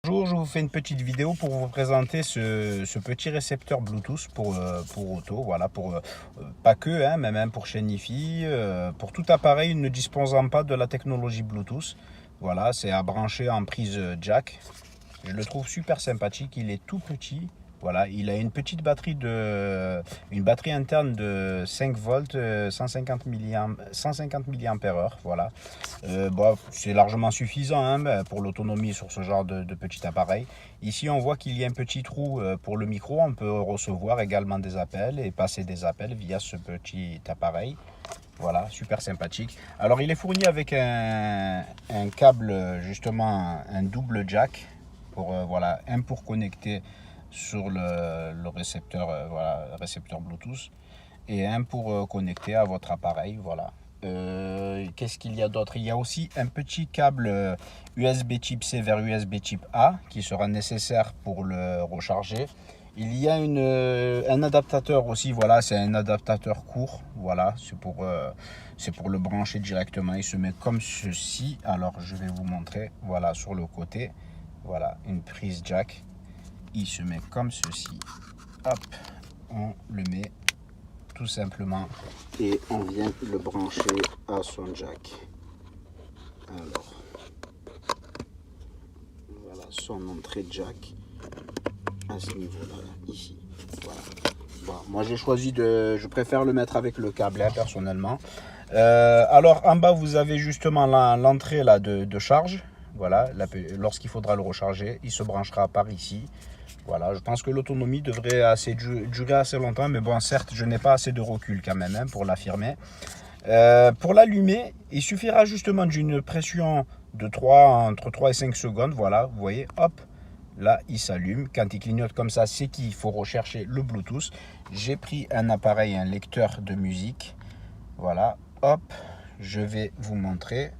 Bonjour, je vous fais une petite vidéo pour vous présenter ce petit récepteur Bluetooth pour auto, voilà, pas que, hein, mais même pour chaîne Hi-Fi, pour tout appareil ne disposant pas de la technologie Bluetooth. Voilà, c'est à brancher en prise jack. Je le trouve super sympathique, il est tout petit. Voilà, il a une petite batterie une batterie interne de 5 volts, 150 mAh. Voilà. Bon, c'est largement suffisant hein, pour l'autonomie sur ce genre de petit appareil. Ici, on voit qu'il y a un petit trou pour le micro. On peut recevoir également des appels et passer des appels via ce petit appareil. Voilà, super sympathique. Alors, il est fourni avec un câble, justement, un double jack. Voilà, un pour connecter sur le récepteur, voilà, récepteur Bluetooth et un pour connecter à votre appareil. Voilà. Qu'est-ce qu'il y a d'autre? Il y a aussi un petit câble USB type C vers USB type A qui sera nécessaire pour le recharger. Il y a un adaptateur aussi, voilà, c'est un adaptateur court, voilà, c'est pour le brancher directement. Il se met comme ceci. Alors je vais vous montrer, voilà, sur le côté, voilà, une prise jack. Il se met comme ceci. Hop, on le met tout simplement et on vient le brancher à son jack. Alors, voilà son entrée jack à ce niveau-là, ici. Voilà. Bon, moi j'ai choisi je préfère le mettre avec le câble hein, personnellement. Alors en bas vous avez justement l'entrée là de charge. Voilà, lorsqu'il faudra le recharger, il se branchera par ici. Voilà, je pense que l'autonomie devrait durer assez longtemps, mais bon, certes, je n'ai pas assez de recul quand même hein, pour l'affirmer. Pour l'allumer, il suffira justement d'une pression de entre 3 et 5 secondes. Voilà, vous voyez, hop, là, il s'allume. Quand il clignote comme ça, c'est qu'il faut rechercher le Bluetooth. J'ai pris un appareil, un lecteur de musique. Voilà, hop, je vais vous montrer.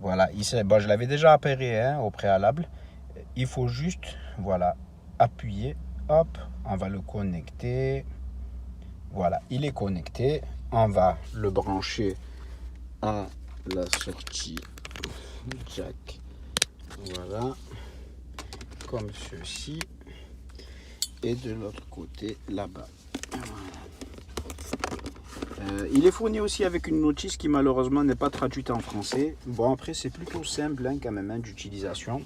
Voilà, bon, je l'avais déjà appareillé hein, au préalable. Il faut juste, voilà, appuyer, hop, on va le connecter. Voilà, il est connecté. On va le brancher à la sortie jack. Voilà, comme ceci. Et de l'autre côté, là-bas. Il est fourni aussi avec une notice qui malheureusement n'est pas traduite en français. Bon, après, c'est plutôt simple hein, quand même hein, d'utilisation.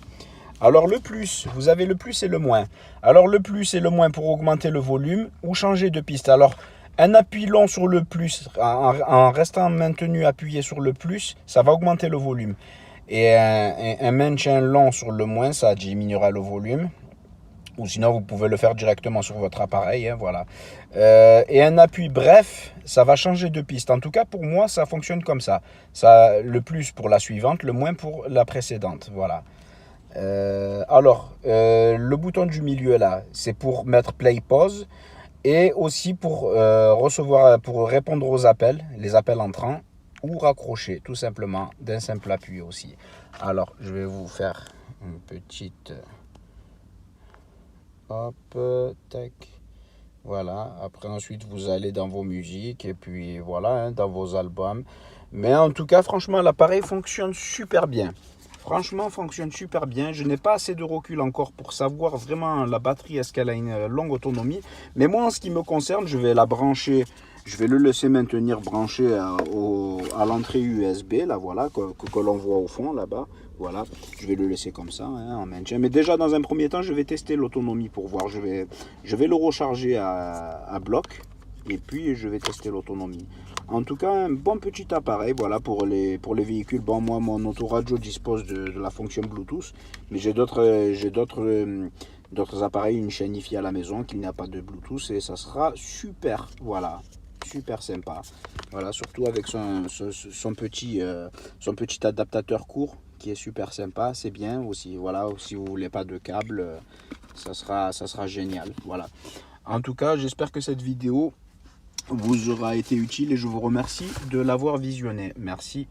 Alors le plus, vous avez le plus et le moins. Alors le plus et le moins pour augmenter le volume ou changer de piste. Alors un appui long sur le plus, en restant maintenu appuyé sur le plus, ça va augmenter le volume. Et un maintien long sur le moins, ça diminuera le volume. Ou sinon, vous pouvez le faire directement sur votre appareil. Hein, voilà. Et un appui bref, ça va changer de piste. En tout cas, pour moi, ça fonctionne comme ça. Le plus pour la suivante, le moins pour la précédente. Voilà. Le bouton du milieu là, c'est pour mettre play pause et aussi pour pour répondre aux appels, les appels entrants ou raccrocher tout simplement d'un simple appui aussi. Alors, je vais vous faire une petite hop, tac. Voilà, après ensuite vous allez dans vos musiques et puis voilà, hein, dans vos albums. Mais en tout cas, franchement, l'appareil fonctionne super bien. Franchement, fonctionne super bien. Je n'ai pas assez de recul encore pour savoir vraiment la batterie, est-ce qu'elle a une longue autonomie. Mais moi, en ce qui me concerne, je vais la brancher, je vais le laisser maintenir branché à l'entrée USB, là, voilà, que l'on voit au fond, là-bas. Voilà, je vais le laisser comme ça, hein, en maintien. Mais déjà, dans un premier temps, je vais tester l'autonomie pour voir. Je vais le recharger à bloc. Et puis, je vais tester l'autonomie. En tout cas, un bon petit appareil, voilà, pour les véhicules. Bon, moi, mon autoradio dispose de la fonction Bluetooth, mais j'ai d'autres appareils, une chaîne Hi-Fi à la maison qui n'a pas de Bluetooth et ça sera super, voilà, super sympa. Voilà, surtout avec son petit adaptateur court qui est super sympa, c'est bien aussi. Voilà, si vous voulez pas de câble, ça sera génial. Voilà. En tout cas, j'espère que cette vidéo vous aura été utile et je vous remercie de l'avoir visionné. Merci.